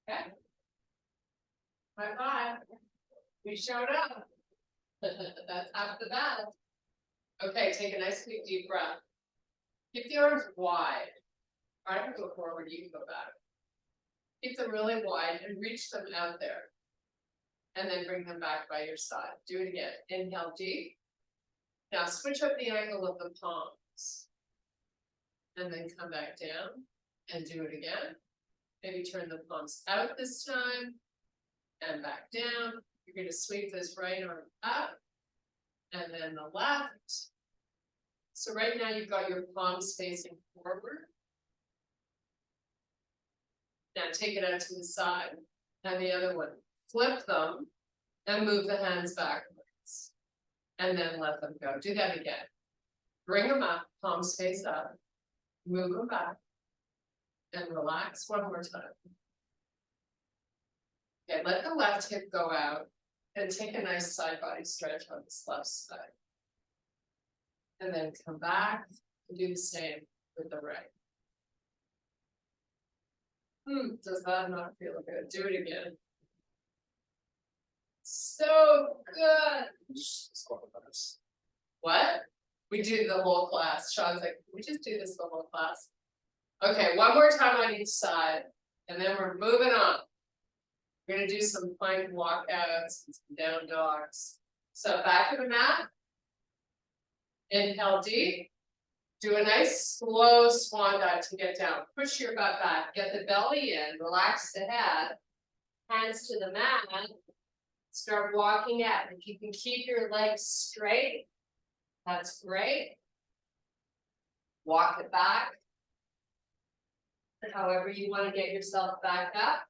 Okay. High five. We showed up. That's half the battle. Okay, take a nice big deep breath. Keep the arms wide. I can go forward, you can go back. Keep them really wide and reach them out there. And then bring them back by your side. Do it again. Inhale deep. Now switch up the angle of the palms. And then come back down and do it again. Maybe turn the palms out this time and back down. You're going to sweep this right arm up and then the left. So right now you've got your palms facing forward. Now take it out to the side and the other one. Flip them and move the hands backwards. And then let them go. Do that again. Bring them up, palms face up. Move them back. And relax one more time. Okay, let the left hip go out. And take a nice side body stretch on this left side. And then come back and do the same with the right. Does that not feel good? Do it again. So good. What? We do the whole class. Sean's like, we just do this the whole class. Okay, one more time on each side, and then we're moving on. We're gonna do some plank walkouts and some down dogs. So back to the mat. Inhale deep. Do a nice slow swan dive to get down. Push your butt back. Get the belly in. Relax the head. Hands to the mat. Start walking out. If you can keep your legs straight, that's great. Walk it back. However you want to get yourself back up.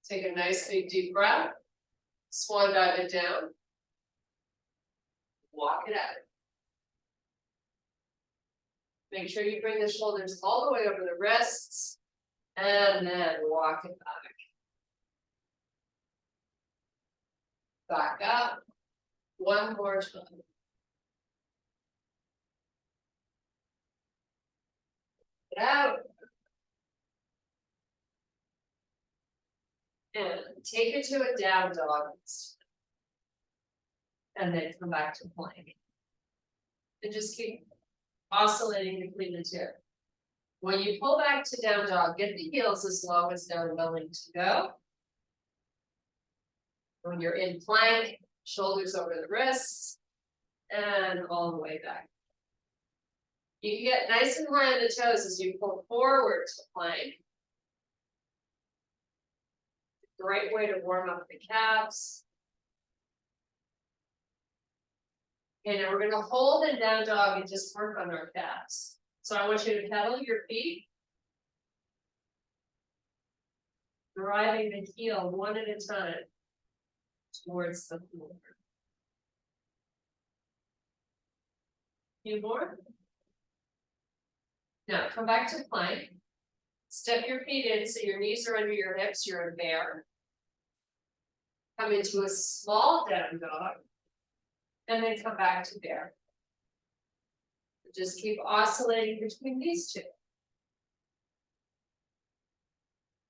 Take a nice big deep breath. Swan dive it down. Walk it out. Make sure you bring the shoulders all the way over the wrists. And then walk it back. Back up. One more time. Get out. And take it to a down dog. And then come back to plank. And just keep oscillating between the two. When you pull back to down dog, get the heels as low as they're willing to go. When you're in plank, shoulders over the wrists, and all the way back. You can get nice and high on the toes as you pull forward to plank. Great way to warm up the calves. Okay, now we're going to hold in down dog and just work on our calves. So I want you to pedal your feet. Driving the heel one at a time towards the floor. Few more. Now come back to plank. Step your feet in so your knees are under your hips, you're in bear. Come into a small down dog. And then come back to bear. Just keep oscillating between these two.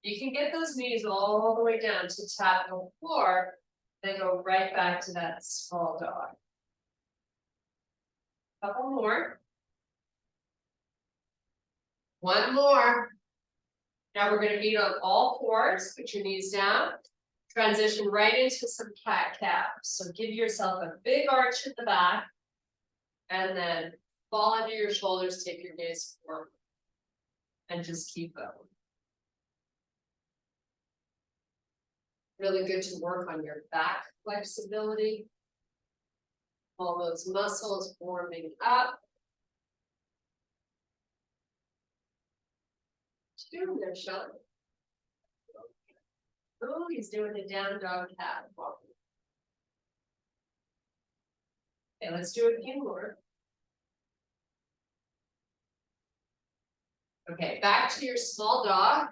You can get those knees all the way down to tap the floor, then go right back to that small dog. Couple more. One more. Now we're going to meet on all fours. Put your knees down. Transition right into some cat calves. So give yourself a big arch at the back. And then fall under your shoulders, take your gaze forward. And just keep going. Really good to work on your back flexibility. All those muscles warming up. Doing there, Sean. Oh, he's doing a down dog cat. Okay, let's do a few more. Okay, back to your small dog.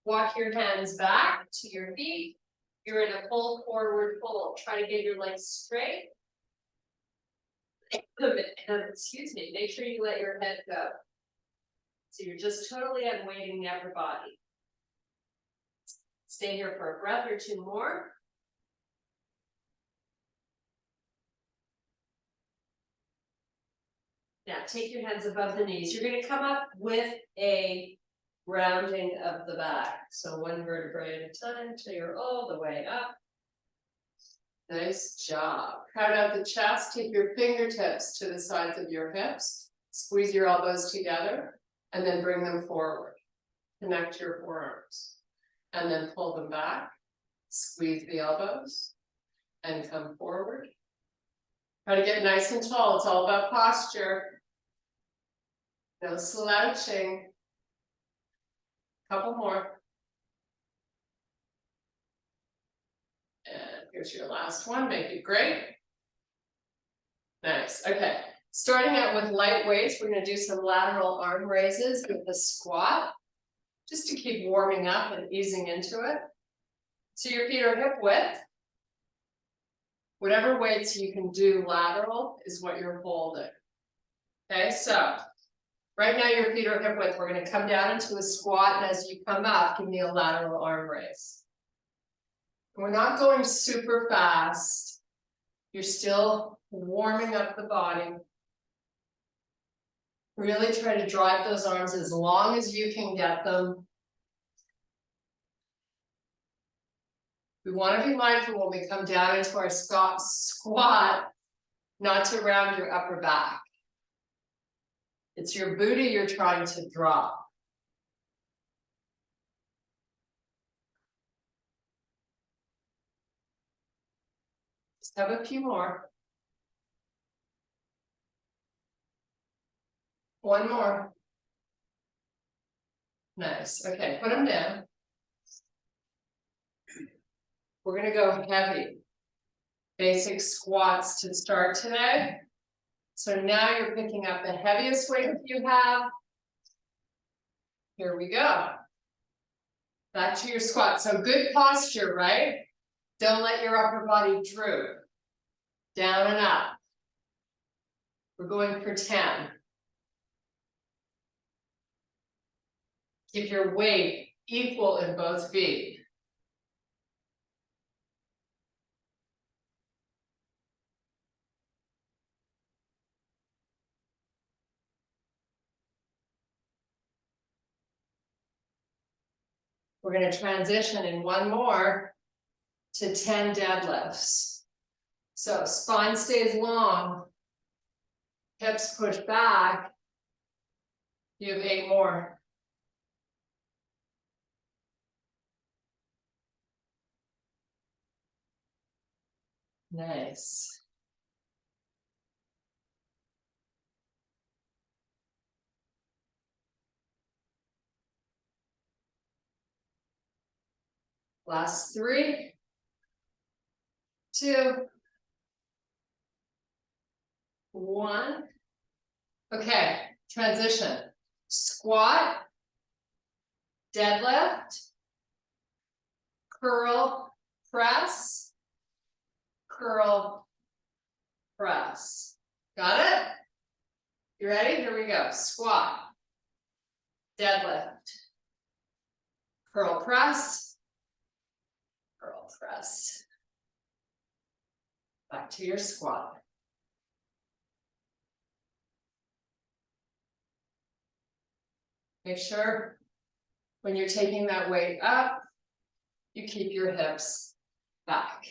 Walk your hands back to your feet. You're in a full forward fold. Try to get your legs straight. Excuse me, make sure you let your head go. So you're just totally unweighting the upper body. Stay here for a breath or two more. Now take your hands above the knees. You're going to come up with a rounding of the back. So one vertebrae at a time till you're all the way up. Nice job. Crowd out the chest, take your fingertips to the sides of your hips, squeeze your elbows together, and then bring them forward. Connect your forearms, and then pull them back, squeeze the elbows, and come forward. Try to get nice and tall, it's all about posture. No slouching. Couple more. And here's your last one, make it great. Nice, okay. Starting out with light weights, we're gonna do some lateral arm raises with the squat, just to keep warming up and easing into it. So your feet are hip width. Whatever weights you can do lateral is what you're holding. Okay, so right now your feet are hip width. We're gonna come down into a squat, and as you come up, give me a lateral arm raise. We're not going super fast. You're still warming up the body. Really try to drive those arms as long as you can get them. We want to be mindful when we come down into our squat, not to round your upper back. It's your booty you're trying to drop. Just have a few more. One more. Nice. Okay, put them down. We're gonna go heavy. Basic squats to start today. So now you're picking up the heaviest weight you have. Here we go. Back to your squat. So good posture, right? Don't let your upper body droop. Down and up. We're going for 10. Keep your weight equal in both feet. We're going to transition in one more to 10 deadlifts. So spine stays long, hips push back. You have 8 more. Nice. Last 3, 2, 1. Okay, transition. Squat, deadlift, curl, press, curl, press. Got it? You ready? Here we go. Squat, deadlift, curl, press, curl, press. Back to your squat. Make sure when you're taking that weight up, you keep your hips back.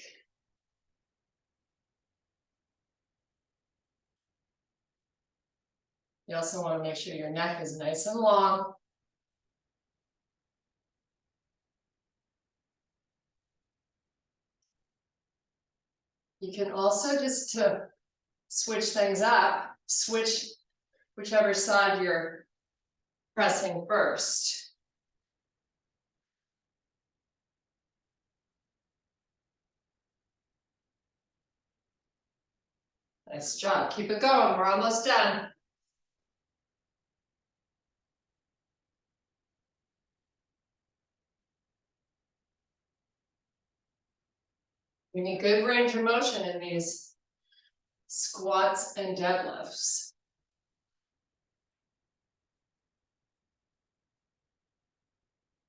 You also want to make sure your neck is nice and long. You can also, just to switch things up, switch whichever side you're pressing first. Nice job. Keep it going. We're almost done. We need good range of motion in these squats and deadlifts.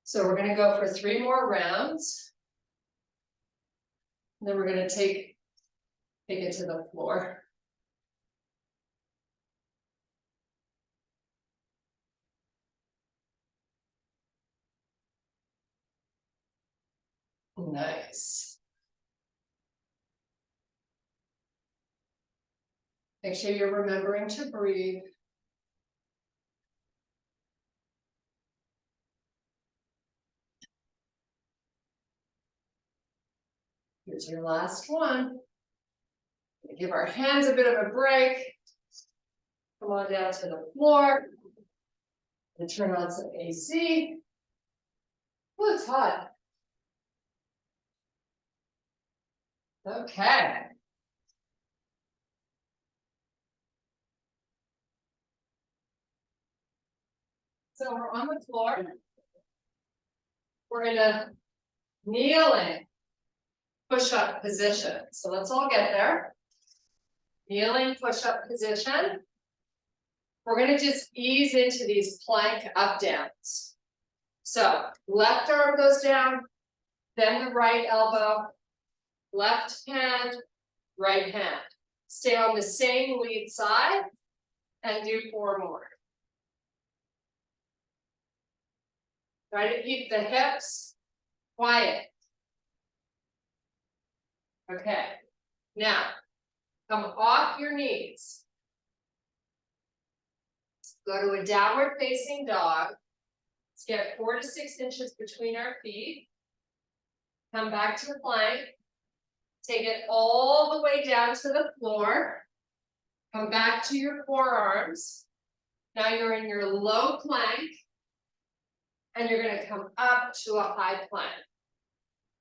So we're gonna go for 3 more rounds. Then we're gonna take it to the floor. Nice. Make sure you're remembering to breathe. Here's your last one. Give our hands a bit of a break. Come on down to the floor. And turn on some AC. Oh, it's hot. Okay. So we're on the floor. We're in a kneeling push-up position. So let's all get there. Kneeling push-up position. We're gonna just ease into these plank up downs. So left arm goes down, then the right elbow, left hand, right hand. Stay on the same lead side and do 4 more. Try to keep the hips quiet. Okay, now come off your knees. Go to a downward facing dog. Let's get 4 to 6 inches between our feet. Come back to plank. Take it all the way down to the floor. Come back to your forearms. Now you're in your low plank. And you're going to come up to a high plank.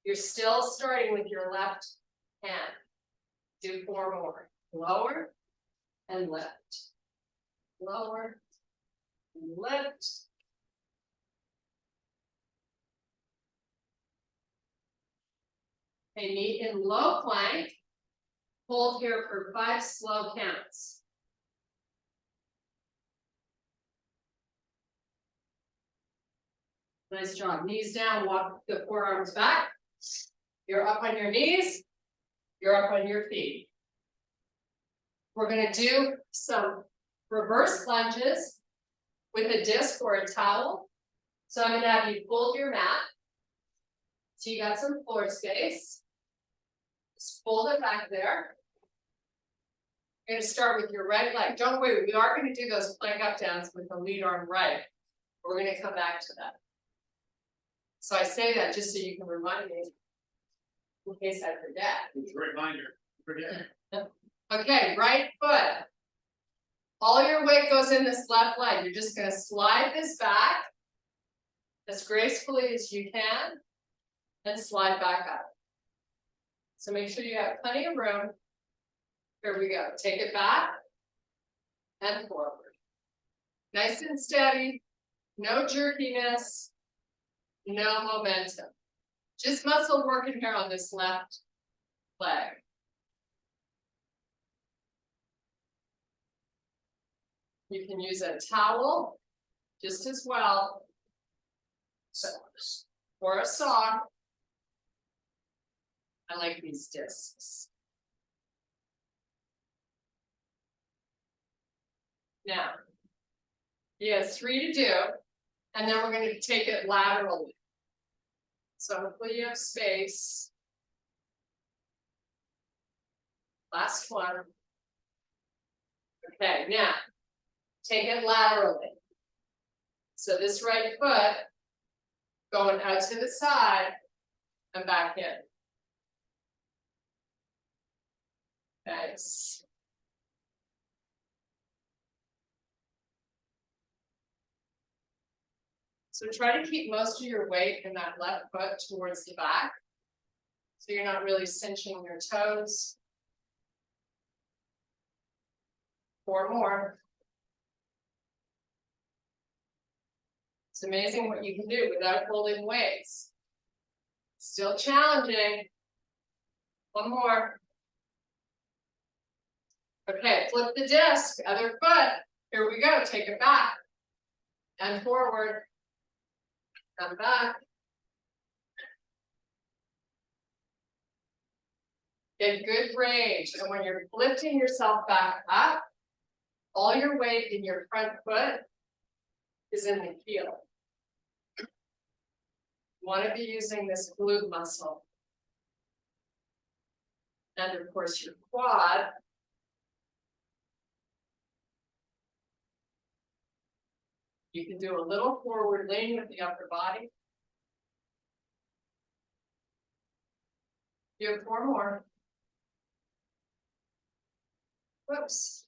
You're still starting with your left hand. Do 4 more. Lower and lift. Lower and lift. Okay, meet in low plank. Hold here for 5 slow counts. Nice job. Knees down, walk the forearms back. You're up on your knees. You're up on your feet. We're going to do some reverse lunges with a disc or a towel. So I'm going to have you fold your mat. So you got some floor space. Just fold it back there. You're going to start with your right leg. Don't worry, we are going to do those plank up downs with the lead arm right. We're going to come back to that. So I say that just so you can remind me in case I forget. It's a reminder. Forget. Okay, right foot. All your weight goes in this left leg. You're just going to slide this back as gracefully as you can and slide back up. So make sure you have plenty of room. Here we go. Take it back and forward. Nice and steady. No jerkiness. No momentum. Just muscle working here on this left leg. You can use a towel just as well. Or a sock. I like these discs. Now, you have 3 to do, and then we're going to take it laterally. So hopefully you have space. Last one. Okay, now take it laterally. So this right foot going out to the side and back in. Nice. So try to keep most of your weight in that left foot towards the back. So you're not really cinching your toes. 4 more. It's amazing what you can do without holding weights. Still challenging. 1 more. Okay, flip the disc, other foot. Here we go, take it back and forward. Come back. Get good range, and when you're lifting yourself back up, all your weight in your front foot is in the heel. You want to be using this glute muscle. And of course your quad. You can do a little forward lean with the upper body. You have 4 more. Whoops.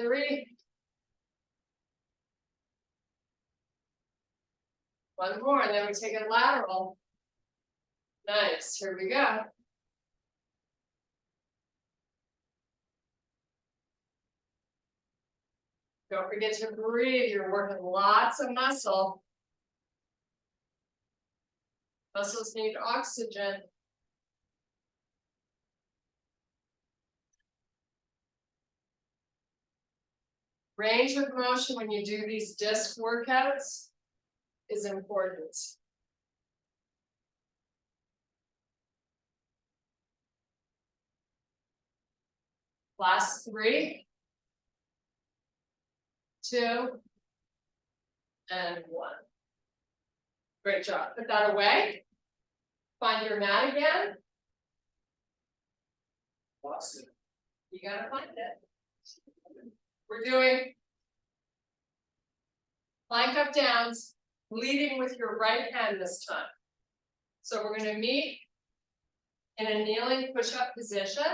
3. 1 more, and then we take it lateral. Nice, here we go. Don't forget to breathe, you're working lots of muscle. Muscles need oxygen. Range of motion when you do these disc workouts is important. Last 3, 2, and 1. Great job. Put that away. Find your mat again. Lost it. You gotta find it. We're doing plank up downs, leading with your right hand this time. So we're gonna meet in a kneeling push-up position.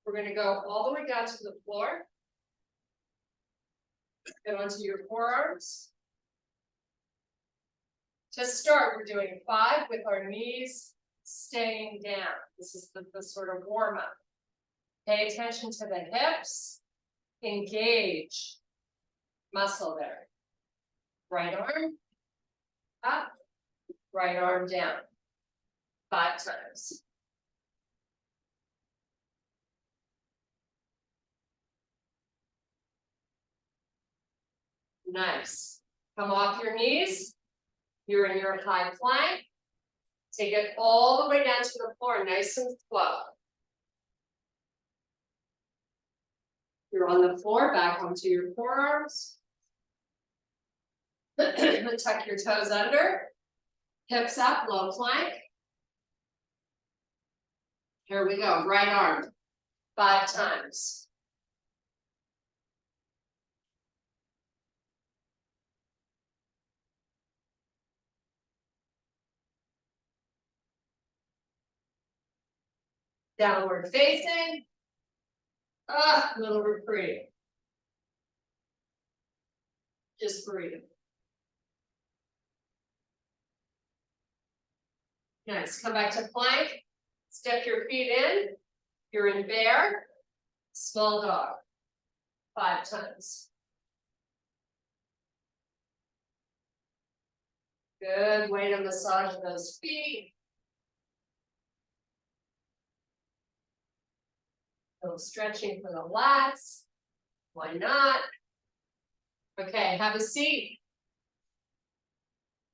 We're gonna go all the way down to the floor. Get onto your forearms. To start, we're doing 5 with our knees staying down. This is the sort of warm-up. Pay attention to the hips. Engage muscle there. Right arm up, right arm down. 5 times. Nice. Come off your knees. You're in your high plank. Take it all the way down to the floor, nice and slow. You're on the floor, back onto your forearms. Tuck your toes under. Hips up, low plank. Here we go, right arm. 5 times. Downward facing. Little reprieve. Just breathe. Nice, come back to plank. Step your feet in. You're in bear. Small dog. 5 times. Good way to massage those feet. A little stretching for the lats. Why not? Okay, have a seat.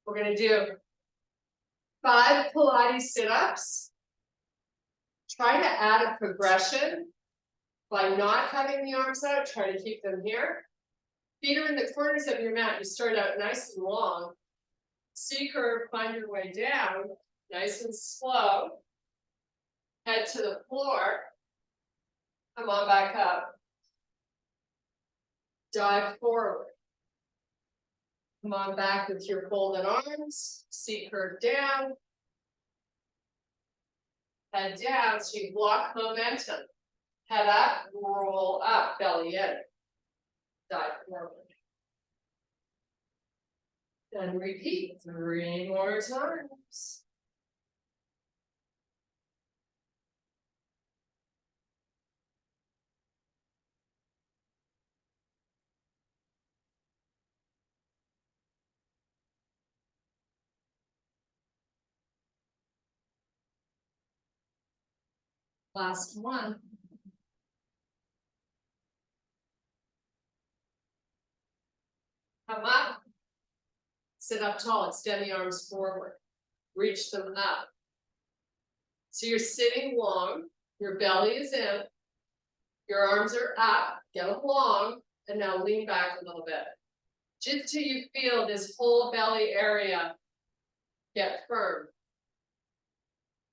We're gonna do 5 Pilates sit-ups. Try to add a progression by not having the arms out. Try to keep them here. Feet are in the corners of your mat. You start out nice and long. C curve, find your way down, nice and slow. Head to the floor. Come on back up. Dive forward. Come on back with your folded arms. C curve down. Head down, so you block momentum. Head up, roll up, belly in. Dive forward. Then repeat 3 more times. Last one. Come up. Sit up tall, extend the arms forward. Reach them up. So you're sitting long, your belly is in, your arms are up, get them long, and now lean back a little bit. Just till you feel this whole belly area get firm.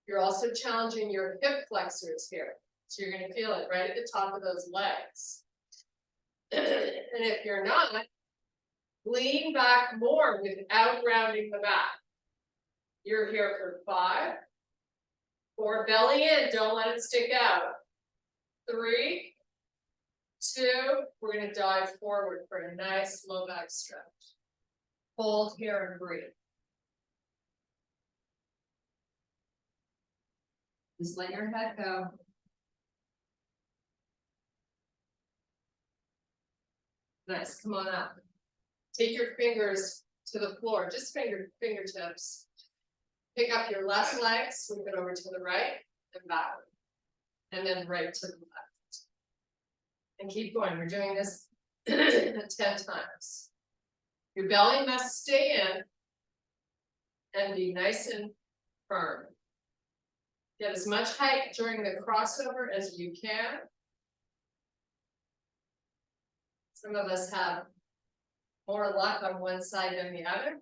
You're also challenging your hip flexors here. So you're going to feel it right at the top of those legs. And if you're not, lean back more without rounding the back. You're here for 5, 4, belly in, don't let it stick out. 3, 2, we're going to dive forward for a nice low back stretch. Hold here and breathe. Just let your head go. Nice, come on up. Take your fingers to the floor, just fingertips. Pick up your left leg, sweep it over to the right and backward. And then right to the left. And keep going, we're doing this 10 times. Your belly must stay in and be nice and firm. Get as much height during the crossover as you can. Some of us have more luck on one side than the other.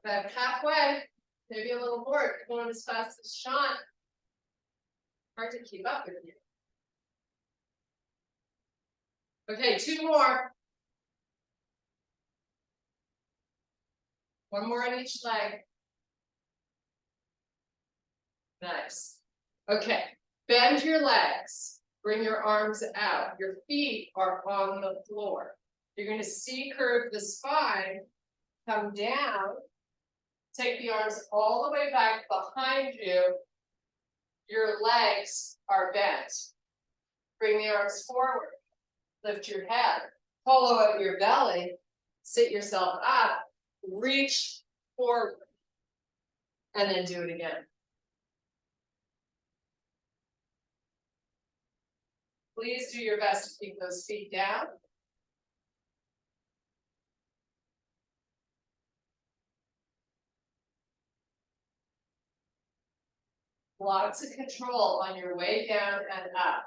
About halfway, maybe a little more, going as fast as Sean. Hard to keep up with you. Okay, 2 more. One more on each leg. Nice. Okay, bend your legs. Bring your arms out. Your feet are on the floor. You're going to C-curve the spine. Come down. Take the arms all the way back behind you. Your legs are bent. Bring the arms forward. Lift your head. Hollow out your belly. Sit yourself up. Reach forward. And then do it again. Please do your best to keep those feet down. Lots of control on your way down and up.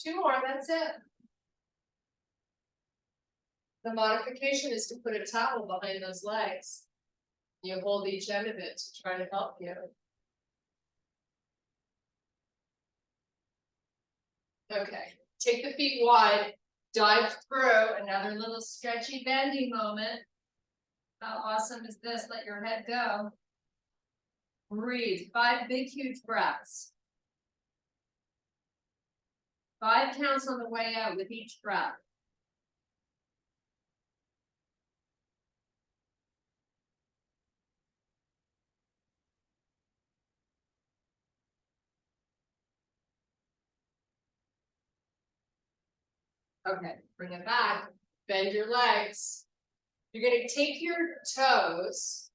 Two more, that's it. The modification is to put a towel behind those legs. You hold each end of it to try to help you. Okay, take the feet wide, dive through, another little stretchy bendy moment. How awesome is this? Let your head go. Breathe, 5 big, huge breaths. 5 counts on the way out with each breath. Okay, bring it back, bend your legs. You're going to take your toes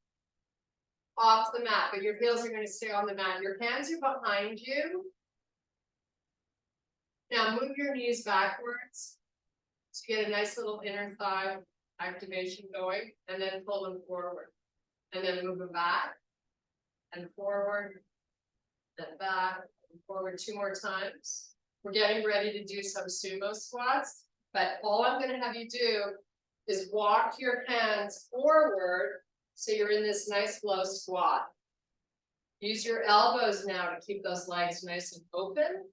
off the mat, but your heels are going to stay on the mat. Your hands are behind you. Now move your knees backwards to get a nice little inner thigh activation going, and then pull them forward. And then move them back, and forward, and back, and forward 2 more times. We're getting ready to do some sumo squats, but all I'm going to have you do is walk your hands forward so you're in this nice low squat. Use your elbows now to keep those legs nice and open.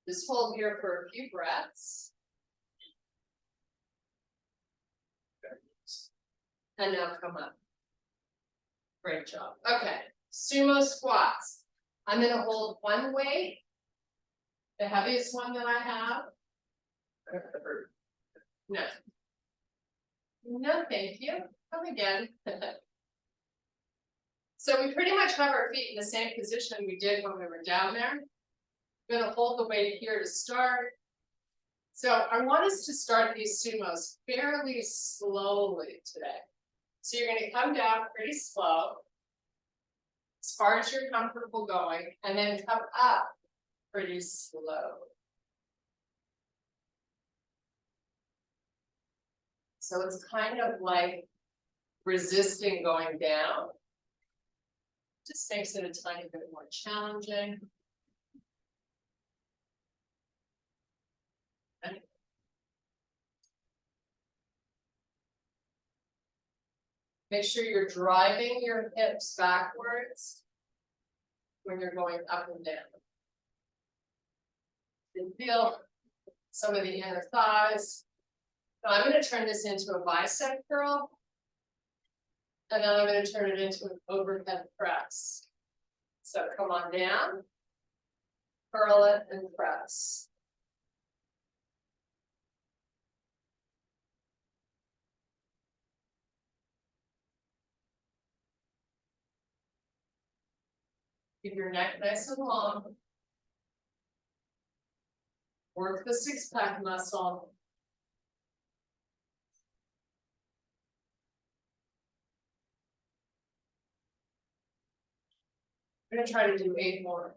Just hold here for a few breaths. And now come up. Great job. Okay, sumo squats. I'm going to hold one weight, the heaviest one that I have. No. No, thank you. Come again. So we pretty much have our feet in the same position we did when we were down there. Gonna hold the weight here to start. So I want us to start these sumos fairly slowly today. So you're gonna come down pretty slow, as far as you're comfortable going, and then come up pretty slow. So it's kind of like resisting going down. Just makes it a tiny bit more challenging. Okay. Make sure you're driving your hips backwards when you're going up and down. You feel some of the inner thighs. So I'm going to turn this into a bicep curl. And then I'm going to turn it into an overhead press. So come on down, curl it and press. Keep your neck nice and long. Work the six-pack muscle. I'm going to try to do 8 more.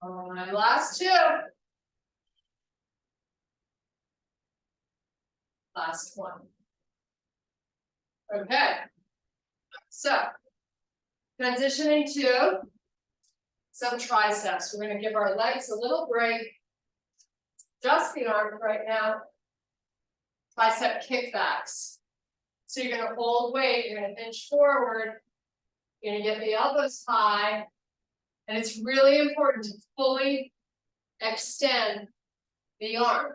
All right, last 2. Last 1. Okay. So, transitioning to some triceps. We're going to give our legs a little break. Just the arms right now. Tricep kickbacks. So you're going to hold weight, you're going to inch forward. You're going to get the elbows high. And it's really important to fully extend the arm.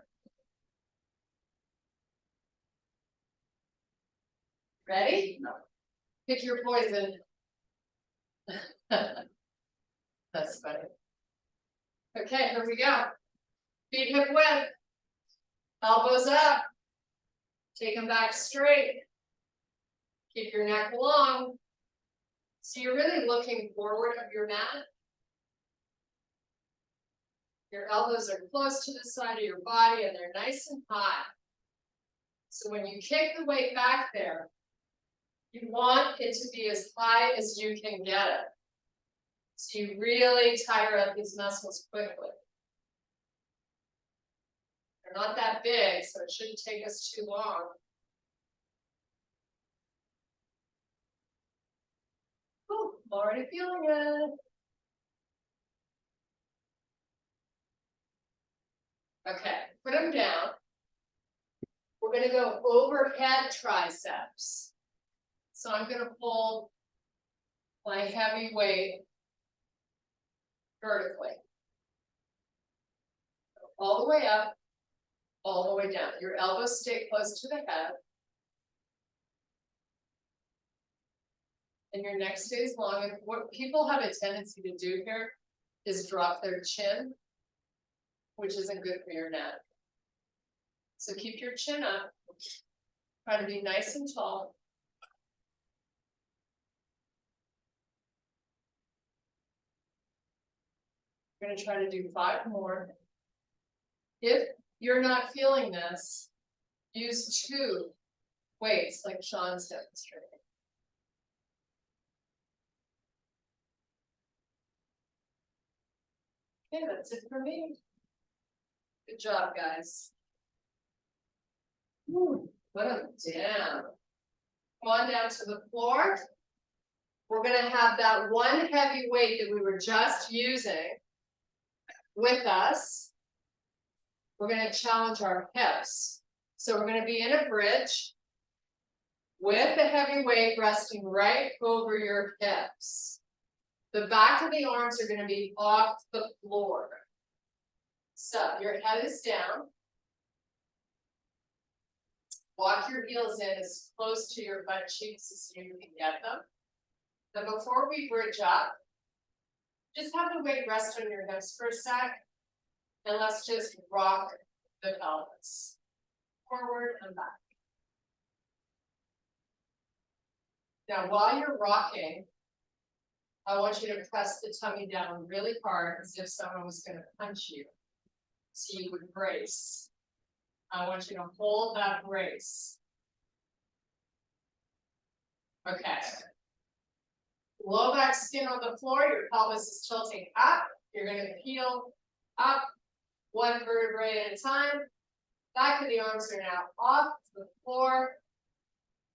Ready? No. Pick your poison. That's funny. Okay, here we go. Feet hip width. Elbows up. Take them back straight. Keep your neck long. So you're really looking forward of your mat. Your elbows are close to the side of your body and they're nice and high. So when you kick the weight back there, you want it to be as high as you can get it. So you really tire up these muscles quickly. They're not that big, so it shouldn't take us too long. Oh, I'm already feeling it. Okay, put them down. We're going to go overhead triceps. So I'm going to pull my heavy weight vertically. All the way up, all the way down. Your elbows stay close to the head. And your neck stays long. And what people have a tendency to do here is drop their chin, which isn't good for your neck. So keep your chin up. Try to be nice and tall. We're going to try to do 5 more. If you're not feeling this, use 2 weights like Sean's demonstrating. Okay, that's it for me. Good job, guys. Put them down. Come on down to the floor. We're going to have that one heavy weight that we were just using with us. We're going to challenge our hips. So we're going to be in a bridge with the heavy weight resting right over your hips. The back of the arms are going to be off the floor. So your head is down. Walk your heels in as close to your butt cheeks as you can get them. Then before we bridge up, just have the weight rest on your hips for a sec. And let's just rock the pelvis. Forward and back. Now, while you're rocking, I want you to press the tummy down really hard as if someone was going to punch you. So you would brace. I want you to hold that brace. Okay. Low back skin on the floor, your pelvis is tilting up. You're going to peel up one vertebrae at a time. Back of the arms are now off the floor.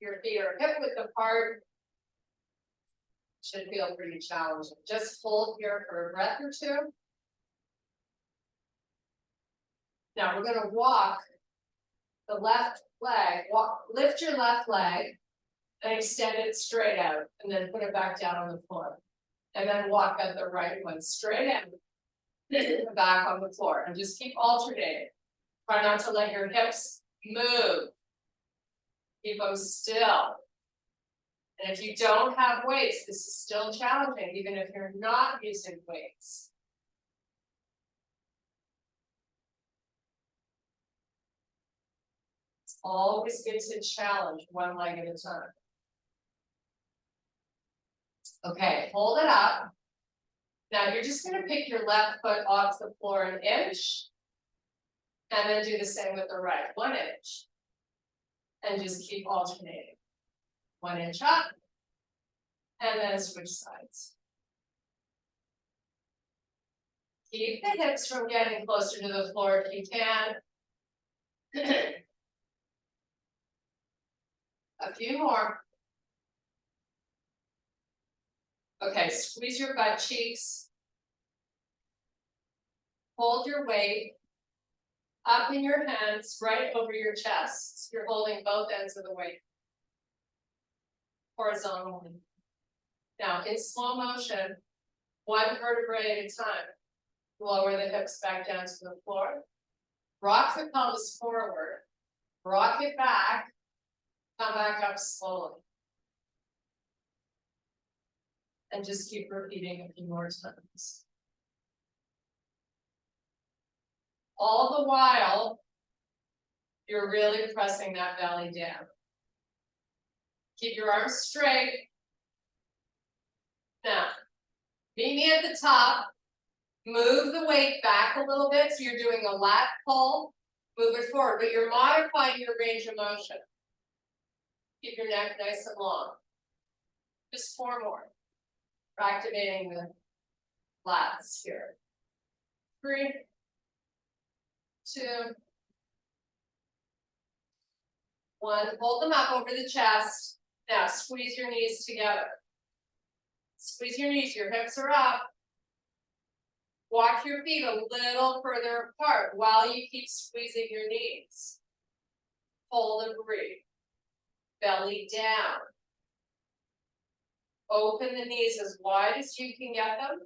Your feet are hip width apart. Should feel pretty challenging. Just hold here for a breath or two. Now we're going to walk the left leg, lift your left leg and extend it straight out and then put it back down on the floor. And then walk out the right one straight out, back on the floor and just keep alternating. Try not to let your hips move. Keep them still. And if you don't have weights, this is still challenging, even if you're not using weights. It's always good to challenge one leg at a time. Okay, hold it up. Now you're just going to pick your left foot off the floor an inch. And then do the same with the right, 1 inch. And just keep alternating. 1 inch up. And then switch sides. Keep the hips from getting closer to the floor if you can. A few more. Okay, squeeze your butt cheeks. Hold your weight up in your hands, right over your chest. You're holding both ends of the weight. Horizontally. Now, in slow motion, one vertebrae at a time. Lower the hips back down to the floor. Rock the pelvis forward. Rock it back. Come back up slowly. And just keep repeating a few more times. All the while, you're really pressing that belly down. Keep your arms straight. Now, meet me at the top. Move the weight back a little bit, so you're doing a lat pull. Move it forward, but you're modifying your range of motion. Keep your neck nice and long. Just 4 more. We're activating the lats here. 3, 2, 1. Hold them up over the chest. Now squeeze your knees together. Squeeze your knees, your hips are up. Walk your feet a little further apart while you keep squeezing your knees. Hold and breathe. Belly down. Open the knees as wide as you can get them.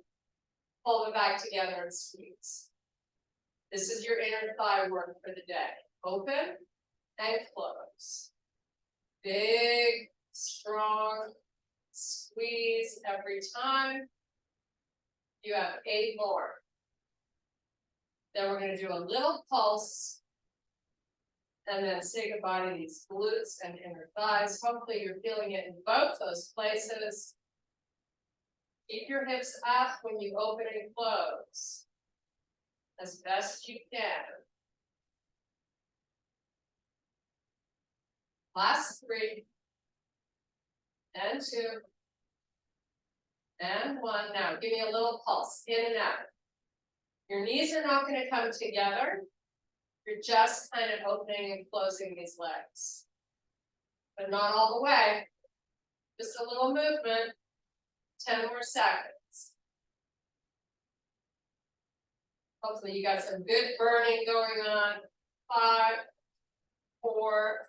Pull them back together and squeeze. This is your inner thigh work for the day. Open and close. Big, strong squeeze every time. You have 8 more. Then we're going to do a little pulse. And then say goodbye to these glutes and inner thighs. Hopefully you're feeling it in both those places. Keep your hips up when you open and close. As best you can. Last 3. And 2. And 1. Now give me a little pulse, in and out. Your knees are not going to come together. You're just kind of opening and closing these legs. But not all the way. Just a little movement. 10 more seconds. Hopefully you got some good burning going on. 5, 4,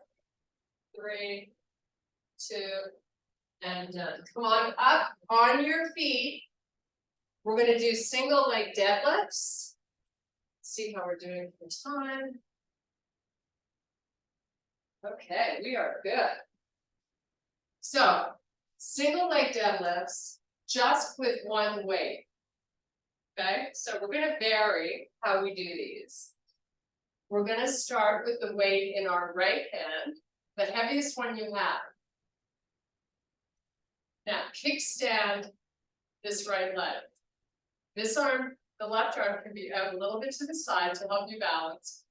3, 2, and done. Come on up on your feet. We're going to do single leg deadlifts. See how we're doing for time. Okay, we are good. So, single leg deadlifts, just with one weight. Okay, so we're gonna vary how we do these. We're gonna start with the weight in our right hand, the heaviest one you have. Now, kickstand this right leg. This arm, the left arm can be out a little bit to the side to help you balance.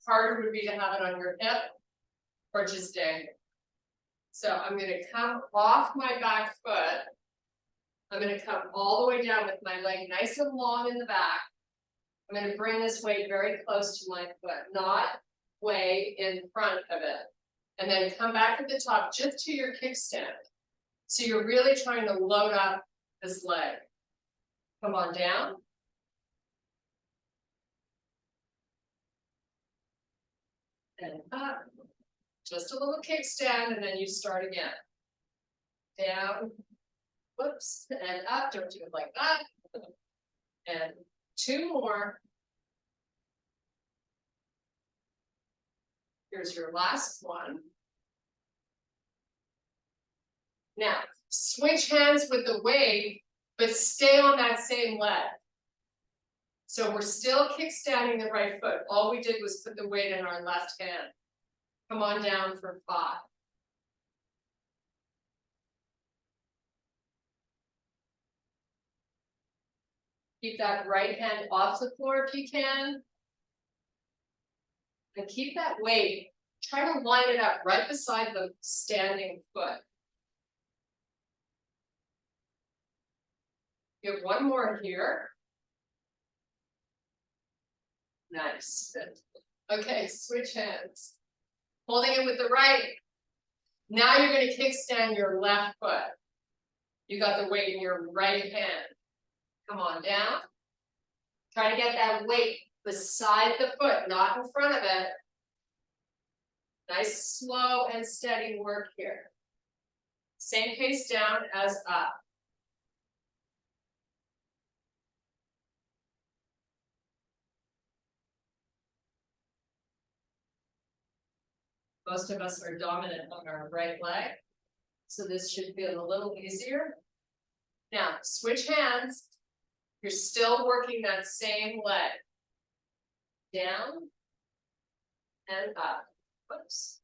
Harder would be to have it on your hip or just dangle. So I'm gonna come off my back foot. I'm gonna come all the way down with my leg nice and long in the back. I'm gonna bring this weight very close to my foot, not way in front of it. And then come back at the top just to your kickstand. So you're really trying to load up this leg. Come on down. And up. Just a little kickstand, and then you start again. Down. Whoops, and up, don't do it like that. And 2 more. Here's your last one. Now, switch hands with the weight, but stay on that same leg. So we're still kickstanding the right foot. All we did was put the weight in our left hand. Come on down for 5. Keep that right hand off the floor if you can. And keep that weight. Try to line it up right beside the standing foot. You have 1 more here. Nice. Good. Okay, switch hands. Holding it with the right. Now you're going to kickstand your left foot. You got the weight in your right hand. Come on down. Try to get that weight beside the foot, not in front of it. Nice, slow and steady work here. Same pace down as up. Most of us are dominant on our right leg, so this should feel a little easier. Now, switch hands. You're still working that same leg. Down and up. Whoops.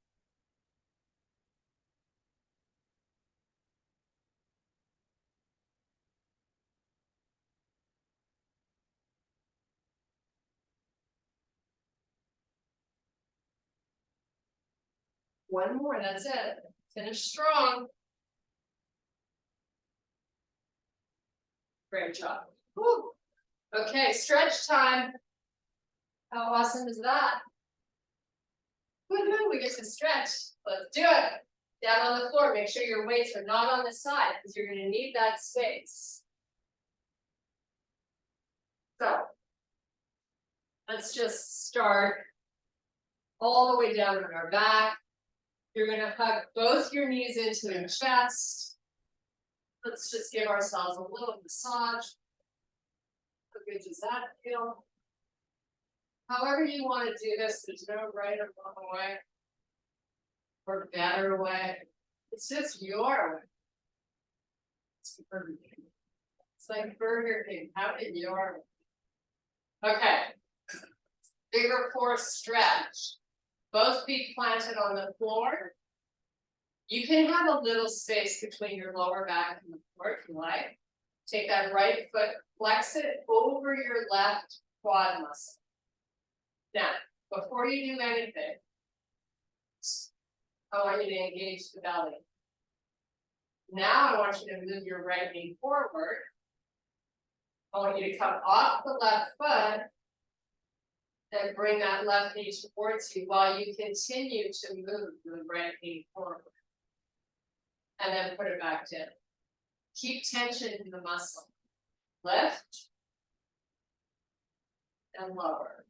One more, that's it. Finish strong. Great job. Woo. Okay, stretch time. How awesome is that? Woohoo, we get to stretch. Let's do it. Down on the floor, make sure your weights are not on the side because you're going to need that space. So, let's just start all the way down on our back. You're going to hug both your knees into your chest. Let's just give ourselves a little massage. How good does that feel? However you want to do this, there's no right or wrong way or better way. It's just your way. It's Burger King. It's like Burger King. Have it your way. Okay. Bigger core stretch. Both feet planted on the floor. You can have a little space between your lower back and the floor if you like. Take that right foot, flex it over your left quad muscle. Now, before you do anything, I want you to engage the belly. Now I want you to move your right knee forward. I want you to come off the left foot and bring that left knee towards you while you continue to move the right knee forward. And then put it back down. Keep tension in the muscle. Lift and lower.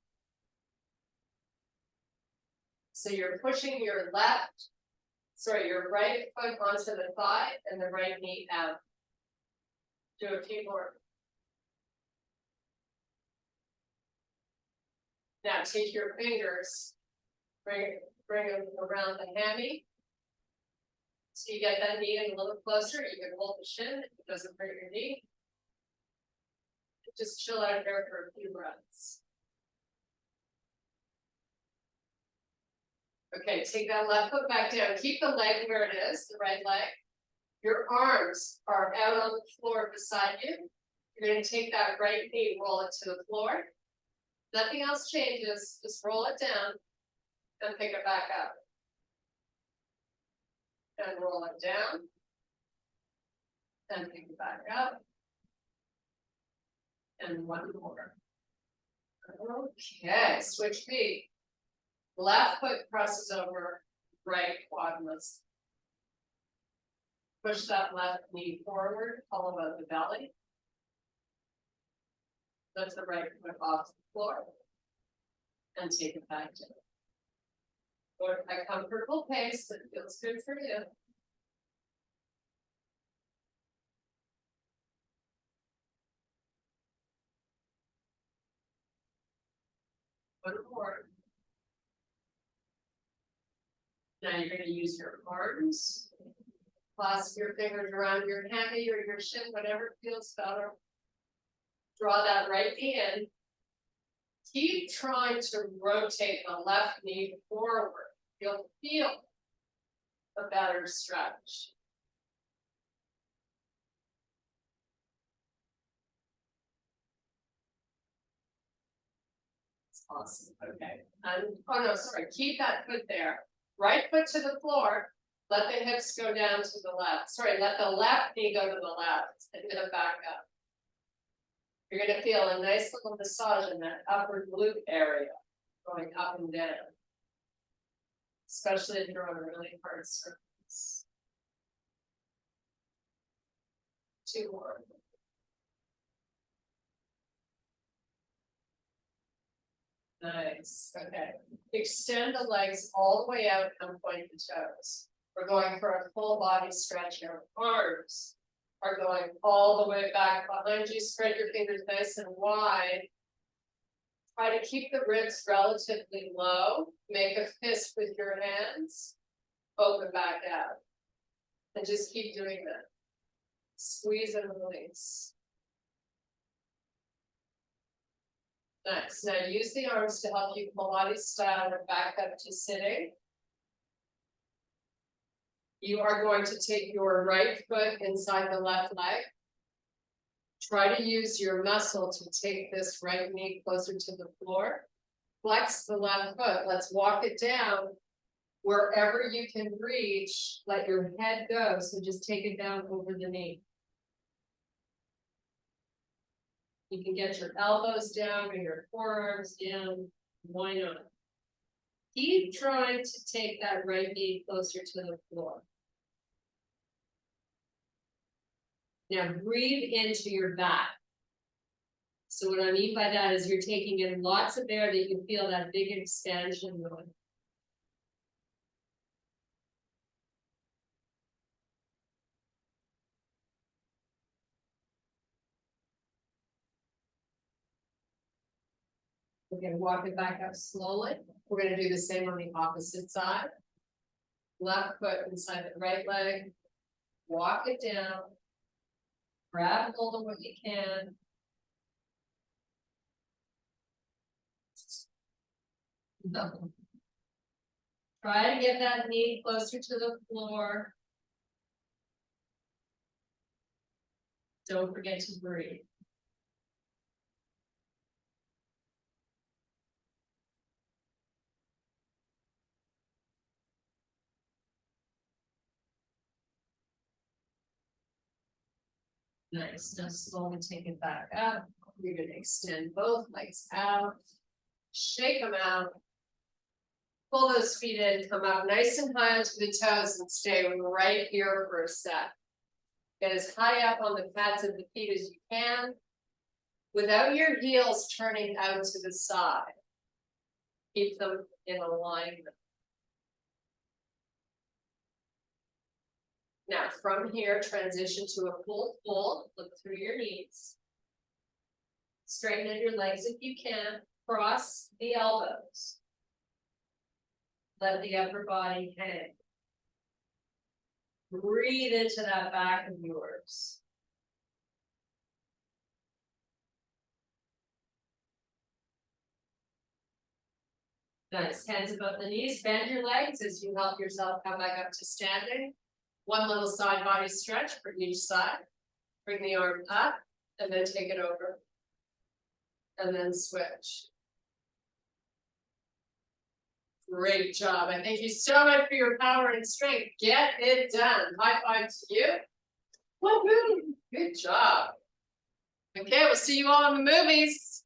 So you're pushing your your right foot onto the thigh and the right knee out. Do a few more. Now take your fingers, bring them around the hammy. So you get that knee in a little closer, you can hold the shin, it doesn't hurt your knee. Just chill out here for a few breaths. Okay, take that left foot back down, keep the leg where it is, the right leg. Your arms are out on the floor beside you. You're gonna take that right knee, roll it to the floor. Nothing else changes, just roll it down and pick it back up. And roll it down. And pick it back up. And one more. Okay, switch feet. Left foot crosses over right quadrants. Push that left knee forward, all above the belly. Lift the right foot off the floor. And take it back down. Go at a comfortable pace that feels good for you. One more. Now you're going to use your arms. Clasp your fingers around your hammy or your shin, whatever feels better. Draw that right knee in. Keep trying to rotate the left knee forward. You'll feel a better stretch. That's awesome. Okay. And oh no, sorry, keep that foot there. Right foot to the floor. Let the hips go down to the left. Sorry, let the left knee go to the left and then back up. You're going to feel a nice little massage in that upper glute area, going up and down. Especially if you're on a really hard surface. Two more. Nice, okay. Extend the legs all the way out and point the toes. We're going for a full body stretch here. Arms are going all the way back behind you. Spread your fingers nice and wide. Try to keep the ribs relatively low. Make a fist with your hands. Open back out. And just keep doing that. Squeeze and release. Nice. Now use the arms to help you Pilates style or back up to sitting. You are going to take your right foot inside the left leg. Try to use your muscle to take this right knee closer to the floor. Flex the left foot. Let's walk it down. Wherever you can reach, let your head go. So just take it down over the knee. You can get your elbows down or your forearms down. Why not? Keep trying to take that right knee closer to the floor. Now breathe into your back. So what I mean by that is you're taking in lots of air that you feel that big expansion going. We're going to walk it back up slowly. We're going to do the same on the opposite side. Left foot inside the right leg. Walk it down. Grab hold of what you can. No. Try to get that knee closer to the floor. Don't forget to breathe. Nice. Now slowly take it back up. You're going to extend both legs out. Shake them out. Pull those feet in, come up nice and high onto the toes and stay right here for a set. Get as high up on the pads of the feet as you can, without your heels turning out to the side. Keep them in alignment. Now from here, transition to a full fold. Look through your knees. Straighten your legs if you can. Cross the elbows. Let the upper body hang. Breathe into that back of yours. Nice, hands above the knees, bend your legs as you help yourself come back up to standing. One little side body stretch for each side. Bring the arm up and then take it over. And then switch. Great job. I thank you so much for your power and strength. Get it done. High five to you. Woo-hoo. Good job. Okay, we'll see you all in the movies.